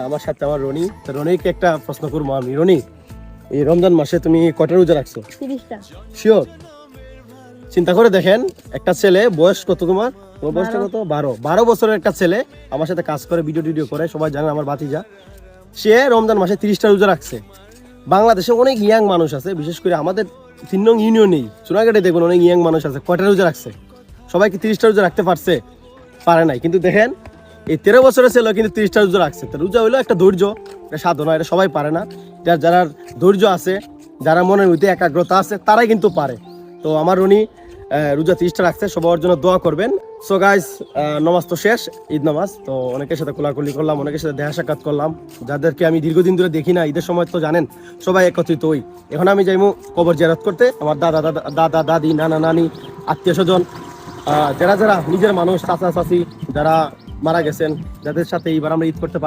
আমার সাথে আমার রনি। তো রনিকে একটা প্রশ্ন করবো আমি। রনি, এই রমজান মাসে তুমি কয়টা রোজা রাখছো? 30টা। শিওর? চিন্তা করে দেখেন, একটা ছেলে বয়স কত তোমার? তোমার বয়সটা কত? 12 বছরের একটা ছেলে আমার সাথে কাজ করে, ভিডিও করে, সবাই জানেন আমার ভাতিজা। সে রমজান মাসে 30টা রোজা রাখছে। বাংলাদেশে অনেক ইয়াং মানুষ আছে, বিশেষ করে আমাদের 3 নং ইউনিয়নেই চুনাঘাটে দেখবেন অনেক ইয়াং মানুষ আছে। কয়টা রোজা রাখছে? সবাই কি 30টা রোজা রাখতে পারছে? পারে নাই। কিন্তু দেখেন এই 13 বছরের ছেলে কিন্তু 30টা রোজা রাখছে। তো রোজা হলো একটা ধৈর্য, একটা সাধনা, এটা সবাই পারে না। যারা ধৈর্য আছে, যারা মনের মধ্যে একাগ্রতা আছে, তারাই কিন্তু পারে। তো আমার উনি রোজা 30টা রাখছে, সবার জন্য দোয়া করবেন। সো গাইস, নামাজ তো শেষ, ঈদ নামাজ। তো অনেকের সাথে কোলাকুলি করলাম, অনেকের সাথে দেখা সাক্ষাৎ করলাম, যাদেরকে আমি দীর্ঘদিন ধরে দেখি না। ঈদের সময় তো জানেন সবাই একত্রিত হই। এখন আমি যাইমু কবর জিয়ারত করতে। আমার দাদা দাদি, নানা নানি, আত্মীয় স্বজন, যারা নিজের মানুষ, চাচা চাচি যারা মারা গেছেন, যাদের সাথে এবার আমরা ঈদ করতে পারি।